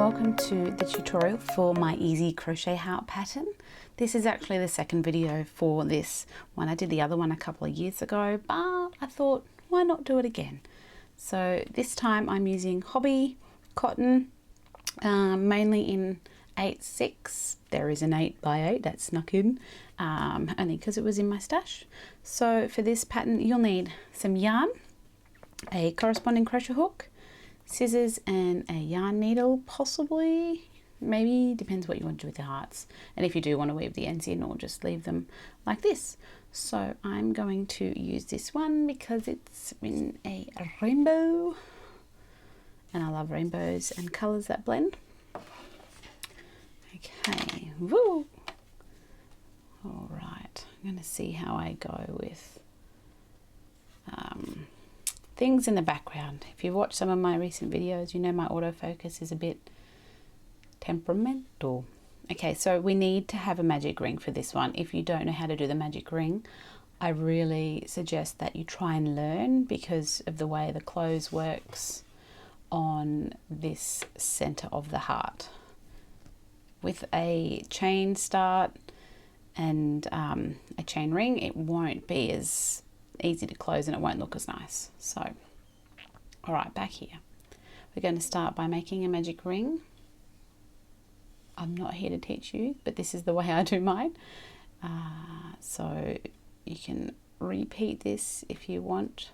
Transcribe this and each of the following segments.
welcome to the tutorial for my easy crochet heart pattern. This is actually the second video for this one. I did the other one a couple of years ago, but I thought, why not do it again? So this time I'm using hobby cotton, mainly in 8/6. There is an 8x8 that snuck in, only because it was in my stash. So for this pattern you'll need some yarn, a corresponding crochet hook, scissors and a yarn needle, possibly, maybe, depends what you want to do with the hearts, and if you do want to weave the ends in or just leave them like this. So I'm going to use this one because it's in a rainbow and I love rainbows and colors that blend. Okay, woo! All right, I'm going to see how I go with things in the background. If you've watched some of my recent videos, you know my autofocus is a bit temperamental. Okay, so we need to have a magic ring for this one. If you don't know how to do the magic ring, I really suggest that you try and learn because of the way the close works on this center of the heart. With a chain start and a chain ring, it won't be as easy to close and it won't look as nice. So, all right, back here. We're going to start by making a magic ring. I'm not here to teach you, but this is the way I do mine. So you can repeat this if you want.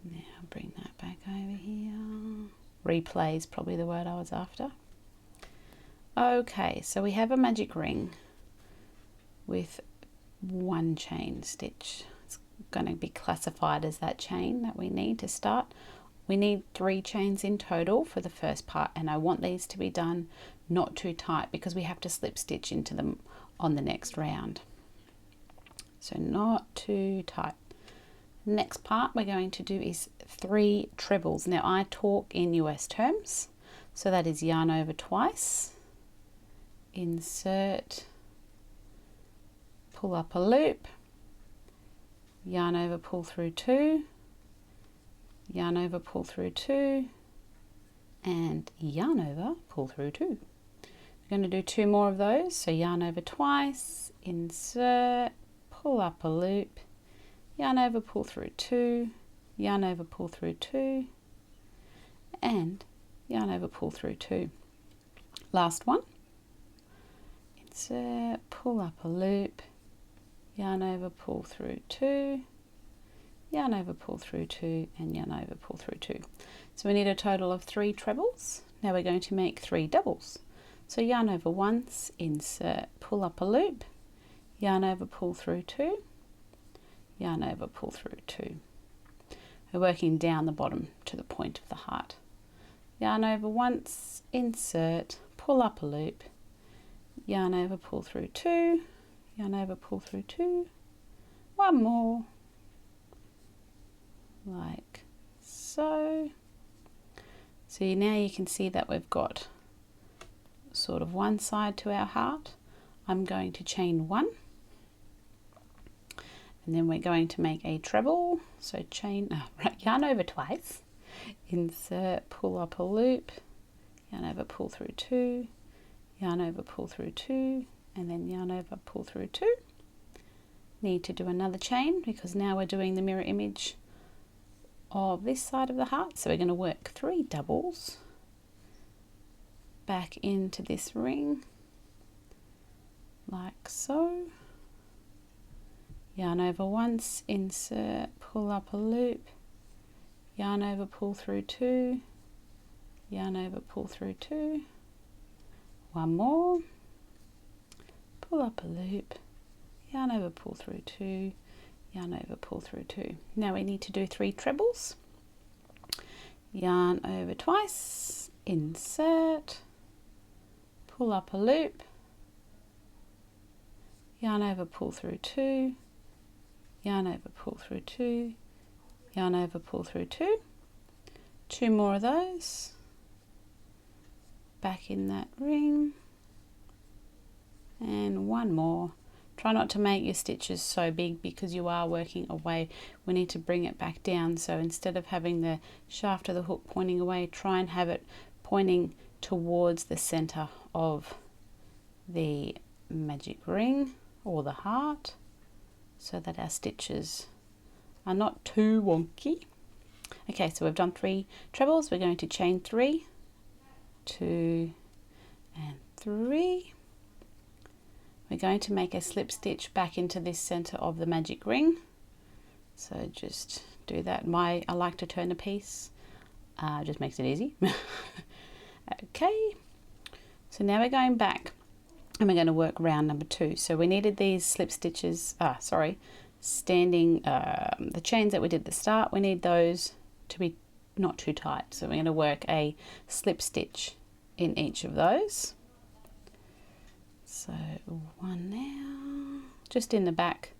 Now bring that back over here. Replay is probably the word I was after. Okay, so we have a magic ring with one chain stitch. It's going to be classified as that chain that we need to start. We need 3 chains in total for the first part, and I want these to be done not too tight because we have to slip stitch into them on the next round. So not too tight. Next part we're going to do is 3 trebles. Now I talk in US terms, so that is yarn over twice, insert, pull up a loop, yarn over, pull through 2, yarn over, pull through 2, and yarn over, pull through 2. We're going to do 2 more of those. So yarn over twice, insert, pull up a loop, yarn over, pull through 2, yarn over, pull through 2, and yarn over, pull through 2. Last one. Insert, pull up a loop, yarn over, pull through 2, yarn over, pull through 2, and yarn over, pull through 2. So we need a total of 3 trebles. Now we're going to make 3 doubles. So yarn over once, insert, pull up a loop, yarn over, pull through 2, yarn over, pull through 2. We're working down the bottom to the point of the heart. Yarn over once, insert, pull up a loop, yarn over, pull through 2, yarn over, pull through 2, one more, like so. So now you can see that we've got sort of one side to our heart. I'm going to chain 1, and then we're going to make a treble. So chain, yarn over twice, insert, pull up a loop, yarn over, pull through 2, yarn over, pull through 2, and then yarn over, pull through 2. Need to do another chain because now we're doing the mirror image of this side of the heart. So we're going to work 3 doubles back into this ring like so. Yarn over once, insert, pull up a loop, yarn over, pull through 2, yarn over, pull through 2, one more, pull up a loop, yarn over, pull through 2, yarn over, pull through 2. Now we need to do 3 trebles. Yarn over twice, insert, pull up a loop, yarn over, pull through 2, yarn over, pull through 2, yarn over, pull through 2. 2 more of those back in that ring, and 1 more. Try not to make your stitches so big because you are working away. We need to bring it back down, so instead of having the shaft of the hook pointing away, try and have it pointing towards the center of the magic ring or the heart, so that our stitches are not too wonky. Okay, so we've done 3 trebles. We're going to chain 3, 2 and 3. We're going to make a slip stitch back into this center of the magic ring. So just do that. I like to turn a piece, just makes it easy. Okay, so now we're going back and we're going to work round number 2. So we needed these slip stitches, standing, the chains that we did at the start, we need those to be not too tight. So we're going to work a slip stitch in each of those. So 1 now, just in the back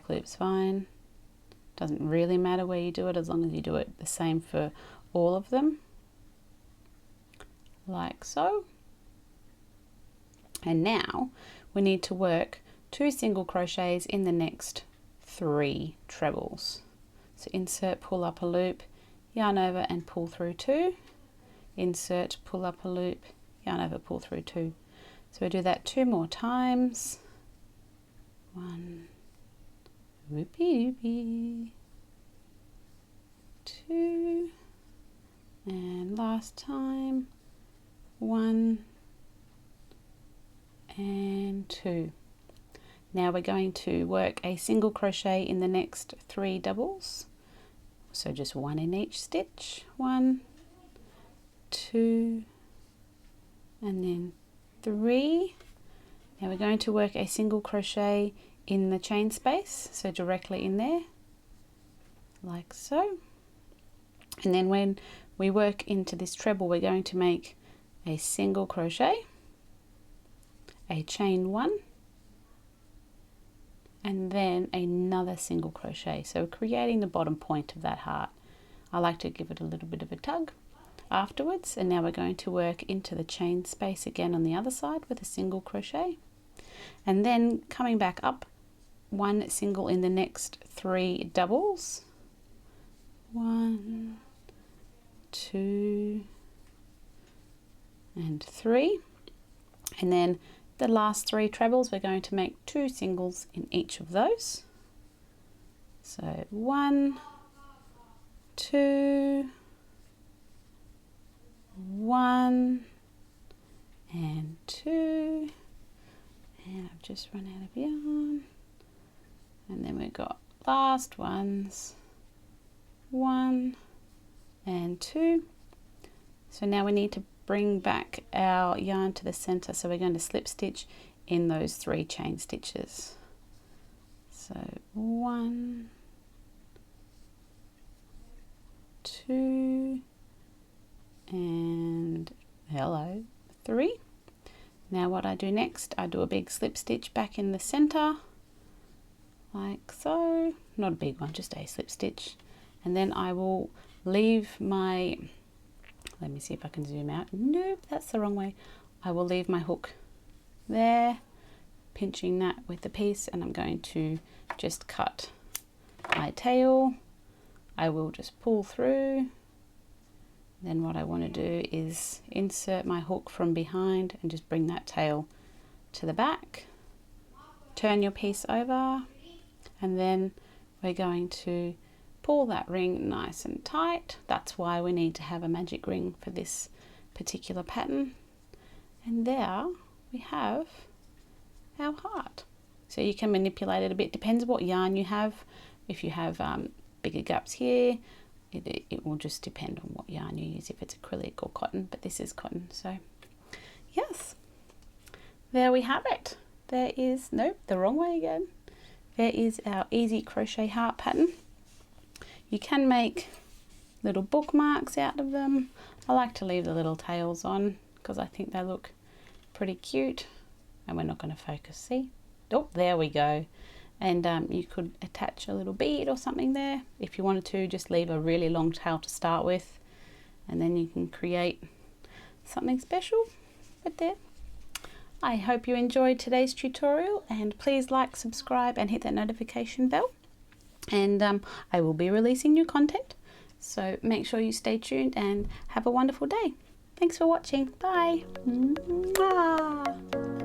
loop's fine. Doesn't really matter where you do it, as long as you do it the same for all of them, like so. And now we need to work 2 single crochets in the next 3 trebles. So insert, pull up a loop, yarn over and pull through 2, insert, pull up a loop, yarn over, pull through 2. So we do that 2 more times. 1, whoopie doopie, 2, and last time, 1 and 2. Now we're going to work a single crochet in the next 3 doubles. So just 1 in each stitch. 1, 2, and then 3. Now we're going to work a single crochet in the chain space, so directly in there, like so. And then when we work into this treble, we're going to make a single crochet, a chain 1, and then another single crochet. So creating the bottom point of that heart. I like to give it a little bit of a tug afterwards. And now we're going to work into the chain space again on the other side with a single crochet. And then coming back up, 1 single in the next 3 doubles. 1, 2, and 3. And then the last 3 trebles, we're going to make 2 singles in each of those. So 1, 2, 1 and 2, and I've just run out of yarn. And then we've got last ones, 1 and 2. So now we need to bring back our yarn to the center, so we're going to slip stitch in those 3 chain stitches. So 1, 2, and 3. Now what I do next, I do a big slip stitch back in the center, like so. Not a big one, just a slip stitch. And then I will leave my, let me see if I can zoom out. Nope, that's the wrong way. I will leave my hook there, pinching that with the piece, and I'm going to just cut my tail. I will just pull through. Then what I want to do is insert my hook from behind and just bring that tail to the back. Turn your piece over, and then we're going to pull that ring nice and tight. That's why we need to have a magic ring for this particular pattern. And there we have our heart. So you can manipulate it a bit, depends what yarn you have. If you have bigger gaps here, it will just depend on what yarn you use, if it's acrylic or cotton, but this is cotton. So yes, there we have it. There is, nope, the wrong way again. There is our easy crochet heart pattern. You can make little bookmarks out of them. I like to leave the little tails on because I think they look pretty cute. And we're not going to focus, see? Oh, there we go. And you could attach a little bead or something there. If you wanted to, just leave a really long tail to start with, and then you can create something special right there. I hope you enjoyed today's tutorial, and please like, subscribe and hit that notification bell. And I will be releasing new content, so make sure you stay tuned and have a wonderful day. Thanks for watching. Bye. Mwah.